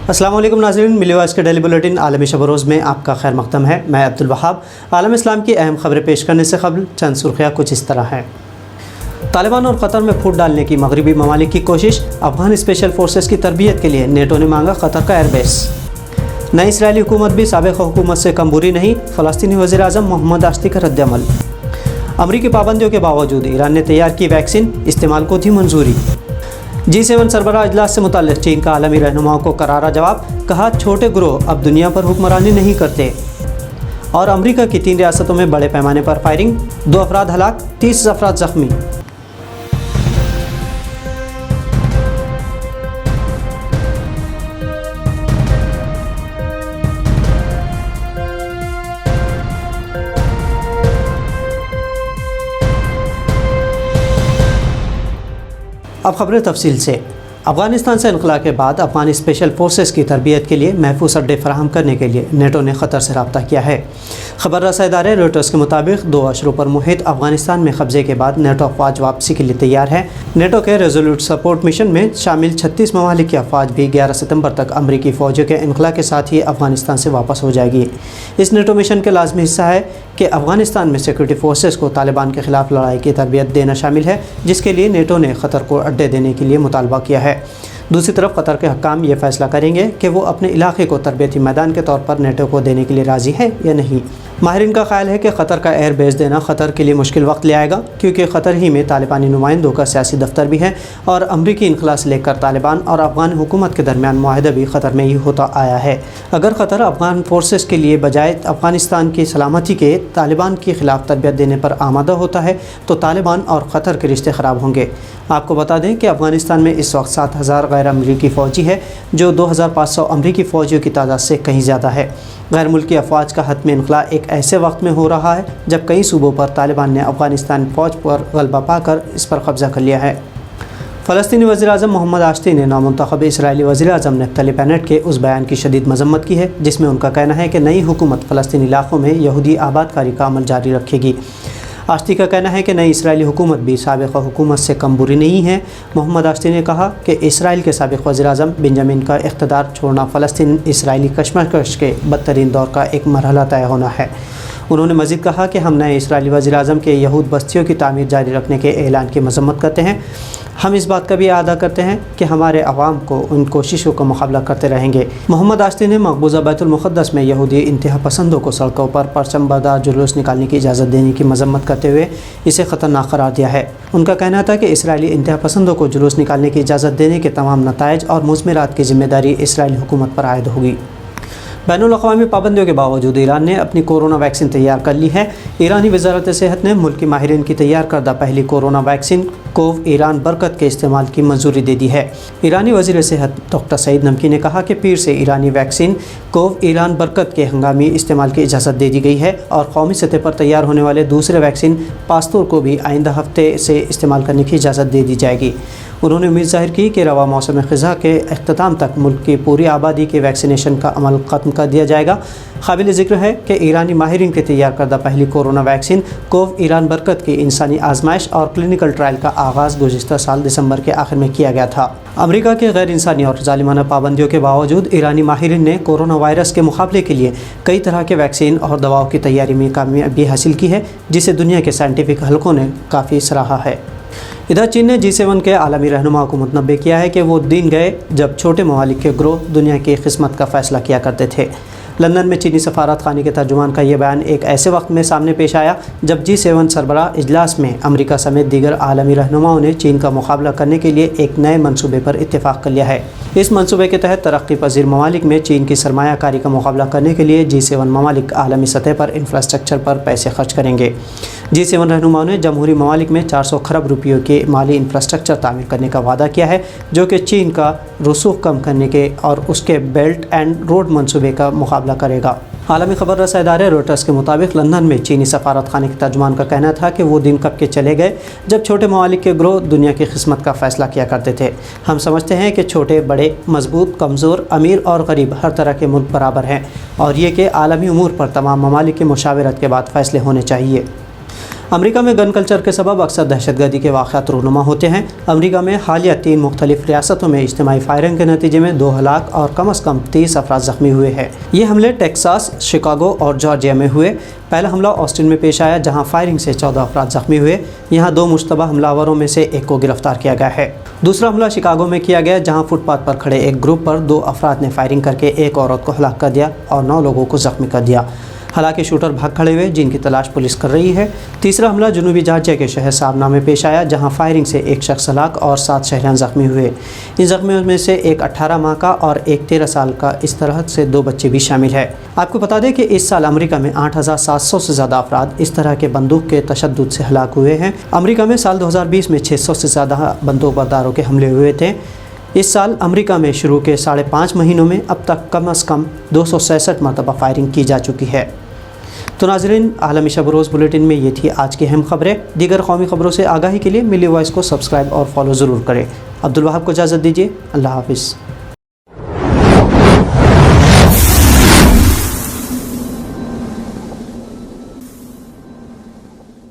अस्सलाम वालेकुम नाज़रीन, मिली वॉइस के डेली बुलेटिन आलमी शब रोज़ में आपका खैर मक़दम है। मैं अब्दुल वहाब। आलम इस्लाम की अहम खबरें पेश करने से कबल चंद सुर्खियाँ कुछ इस तरह हैं। तालिबान और क़तर में फूट डालने की मगरबी ममालिक की कोशिश, अफगान स्पेशल फोर्सेस की तरबियत के लिए नेटो ने मांगा क़तर का एयरबेस। नई इसराइली हुकूमत भी साबिक़ हुकूमत से कम बुरी नहीं, फ़लस्तीनी वज़ीर आज़म मोहम्मद आश्ती का रद्द-ए-अमल। अमरीकी पाबंदियों के बावजूद ईरान ने तैयार की वैक्सीन, इस्तेमाल को दी मंजूरी। G7 सरबराह इजलास से मुताल्लिक़ चीन का आलमी रहनुमाओं को करारा जवाब, कहा छोटे ग्रोह अब दुनिया पर हुक्मरानी नहीं करते। और अमरीका की 3 रियासतों में बड़े पैमाने पर फायरिंग, 2 अफराद हलाक, 30 अफराद ज़ख्मी। अब खबरें तफसील से। अफ़गानिस्तान से इनक़ला के बाद अफ़गान स्पेशल फोर्सेस की तरबियत के लिए महफूज अड्डे फराहम करने के लिए नेटो ने क़तर से रब्ता किया है। खबर रसा इदारे रॉयटर्स के मुताबिक 2 अशरों पर मुहित अफ़गानिस्तान में कब्ज़े के बाद नेटो अफ़वाज वापसी के लिए तैयार है। नेटो के रेजोल्यूट सपोर्ट मिशन में शामिल 36 ममालिक की अफ़वाज भी 11 सितंबर तक अमरीकी फ़ौजियों के इनक़ला के साथ ही अफ़गानिस्तान से वापस हो जाएगी। इस नेटो मिशन का लाज़मी हिस्सा है कि अफ़गानिस्तान में सिक्योरिटी फोर्सेस को तालिबान के ख़िलाफ़ लड़ाई की तरबियत देना शामिल है, जिसके लिए नेटो ने क़तर को अड्डे देने के लिए मुतालबा किया है। दूसरी तरफ क़तर के हकाम ये फ़ैसला करेंगे कि वो अपने इलाके को तरबियती मैदान के तौर पर नेटो को देने के लिए राज़ी है या नहीं। माहिरीन का ख्याल है कि क़तर का एयर बेस देना क़तर के लिए मुश्किल वक्त ले आएगा, क्योंकि क़तर ही में तालिबानी नुमाइंदों का सियासी दफ्तर भी है और अमरीकी इनख़ला से लेकर तालिबान और अफ़गान हुकूमत के दरमियान मुआहदा भी क़तर में ही होता आया है। अगर क़तर अफ़गान फोर्सेस के लिए बजाय अफ़गानिस्तान की सलामती के तालिबान के ख़िलाफ़ तरबियत देने पर आमादा होता है तो तालिबान और क़तर के रिश्ते ख़राब होंगे। आपको बता दें कि अफ़गानिस्तान में इस वक्त 7000 गैर अमरीकी फ़ौजी है, जो 2500 अमरीकी फ़ौजियों की तादाद से कहीं ज़्यादा है। गैर मुल्की अफवाज का हतमी इनक़ला एक ऐसे वक्त में हो रहा है जब कई सूबों पर तालिबान ने अफ़गानिस्तान फ़ौज पर गलबा पाकर इस पर कब्ज़ा कर लिया है। फ़लस्तीनी वज़ीर आज़म मोहम्मद आश्ती ने नामुंतखब इसराइली वज़ीर आज़म नफ्तली बेनेट के उस बयान की शदीद मज़म्मत की है जिसमें उनका कहना है कि नई हुकूमत फ़लस्तीनी इलाक़ों में यहूदी आबादकारी का अमल जारी रखेगी। आश्ती का कहना है कि नई इसराइली हुकूमत भी साबिक़ हुकूमत से कम बुरी नहीं है। मोहम्मद आश्ती ने कहा कि इसराइल के साबिक़ वज़ीर आज़म बेंजामिन का इक़्तिदार छोड़ना फ़लस्तीन इसराइली कशमकश के बदतरीन दौर का एक मरहला तय होना है। उन्होंने मज़ीद कहा कि हम नए इसराइली वज़ीर आज़म के यहूद बस्तियों की तामीर जारी रखने के ऐलान की मज़म्मत करते हैं। हम इस बात का भी अदा करते हैं कि हमारे अवाम को उन कोशिशों का मुकाबला करते रहेंगे। मोहम्मद आश्ती ने मकबूजा बैतुल मुक़द्दस में यहूदी इंतहा पसंदों को सड़कों पर परचम बरदार जुलूस निकालने की इजाज़त देने की मज़म्मत करते हुए इसे ख़तरनाक करार दिया है। उनका कहना था कि इसराइली इंतहा पसंदों को जुलूस निकालने की इजाज़त देने के तमाम नताइज और मुज़मिरात की ज़िम्मेदारी इसराइली हुकूमत पर आयद होगी। बैनुल-अक़वामी पाबंदियों के बावजूद ईरान ने अपनी कोरोना वैक्सीन तैयार कर ली है। ईरानी वज़ारत सेहत ने मुल्क की माहिरीन की तैयार करदा पहली कोरोना वैक्सीन कोव ईरान बरकत के इस्तेमाल की मंजूरी दे दी है। ईरानी वज़ीर सेहत डॉक्टर सईद नमकी ने कहा कि पीर से ईरानी वैक्सीन कोव ईरान बरकत के हंगामी इस्तेमाल की इजाज़त दे दी गई है और कौमी सतह पर तैयार होने वाले दूसरे वैक्सीन पास्तूर को भी आइंदा हफ्ते से इस्तेमाल करने की इजाज़त दे दी जाएगी। उन्होंने उम्मीद ज़ाहिर की कि रवा मौसम ख़ज़ा के अख्ताम तक मुल्क की पूरी आबादी के वैक्सीनेशन का अमल ख़त्म कर दिया जाएगा। काबिल ज़िक्र है कि ईरानी माहिरीन के तैयार करदा पहली कोरोना वैक्सीन कोव ईरान बरकत की इंसानी आजमाइश और क्लिनिकल ट्रायल का आगाज़ गुज़िश्ता साल दिसंबर के आखिर में किया गया था। अमरीका के गैर इंसानी और ज़ालिमाना पाबंदियों के बावजूद ईरानी माहिरीन ने कोरोना वायरस के मुकाबले के लिए कई तरह के वैक्सीन और दवाओं की तैयारी में कामयाबी हासिल की है, जिसे दुनिया के साइंटिफिक हलकों ने काफ़ी सराहा है। इधर चीन ने G7 के आलमी रहनुमा को मुतनब्बे किया है कि वो दिन गए जब छोटे ममालिक के ग्रोह दुनिया की किस्मत का फ़ैसला किया करते थे। लंदन में चीनी सफारत खाने के तर्जुमान का यह बयान एक ऐसे वक्त में सामने पेश आया जब G7 सरबराह इजलास में अमरीका समेत दीगर आलमी रहनुमाओं ने चीन का मुकाबला करने के लिए एक नए मनसूबे पर इत्तेफाक कर लिया है। इस मनसूबे के तहत तरक्की पजीर ममालिक में चीन की सरमायाकारी का मुकाबला करने के लिए G7 ममालिक आलमी सतह पर इंफ्रास्ट्रक्चर पर पैसे खर्च करेंगे। G7 रहनुमाओं ने जमहूरी ममालिक में 400 खरब रुपयों के माली इंफ्रास्ट्रक्चर तामीर करने का वादा किया है, जो कि चीन का रसूख कम करने के और उसके बेल्ट एंड रोड मनसूबे का मुकाबला करेगा। आलमी खबर रसा इदारे रॉयटर्स के मुताबिक लंदन में चीनी सफारत खाने के तर्जुमान का कहना था कि वो दिन कब के चले गए जब छोटे ममालिक के ग्रोह दुनिया की किस्मत का फ़ैसला किया करते थे। हम समझते हैं कि छोटे बड़े, मजबूत कमज़ोर, अमीर और गरीब हर तरह के मुल्क बराबर हैं और ये कि आलमी उमूर पर तमाम ममालिक की मुशावरत के बाद फ़ैसले होने चाहिए। امریکہ میں گن کلچر کے سبب اکثر دہشت گردی کے واقعات رونما ہوتے ہیں۔ امریکہ میں حالیہ 3 مختلف ریاستوں میں اجتماعی فائرنگ کے نتیجے میں 2 ہلاک اور کم از کم 30 افراد زخمی ہوئے ہیں۔ یہ حملے ٹیکساس، شکاگو اور جارجیا میں ہوئے۔ پہلا حملہ آسٹن میں پیش آیا جہاں فائرنگ سے 14 افراد زخمی ہوئے۔ یہاں 2 مشتبہ حملہ آوروں میں سے ایک کو گرفتار کیا گیا ہے۔ دوسرا حملہ شکاگو میں کیا گیا جہاں فٹ پاتھ پر کھڑے ایک گروپ پر 2 افراد نے فائرنگ کر کے ایک عورت کو ہلاک کر دیا اور 9 لوگوں کو زخمی کر دیا۔ حالانکہ شوٹر بھاگ کھڑے ہوئے جن کی تلاش پولیس کر رہی ہے۔ تیسرا حملہ جنوبی جارجیا کے شہر سابنا میں پیش آیا جہاں فائرنگ سے ایک شخص ہلاک اور 7 شہریان زخمی ہوئے۔ ان زخمیوں میں سے ایک 18 ماہ کا اور ایک 13 سال کا، اس طرح سے 2 بچے بھی شامل ہیں۔ آپ کو بتا دیں کہ اس سال امریکہ میں 8700 سے زیادہ افراد اس طرح کے بندوق کے تشدد سے ہلاک ہوئے ہیں۔ امریکہ میں سال 2020 میں 600 سے زیادہ بندوق برداروں کے حملے ہوئے تھے۔ اس سال امریکہ میں شروع کے 5.5 مہینوں میں اب تک کم از کم 266 مرتبہ فائرنگ کی جا چکی ہے۔ تو ناظرین، عالمی شب روز بلیٹن میں یہ تھی آج کی اہم خبریں۔ دیگر قومی خبروں سے آگاہی کے لیے ملی وائس کو سبسکرائب اور فالو ضرور کریں۔ عبدالوہاب کو اجازت دیجیے۔ اللہ حافظ۔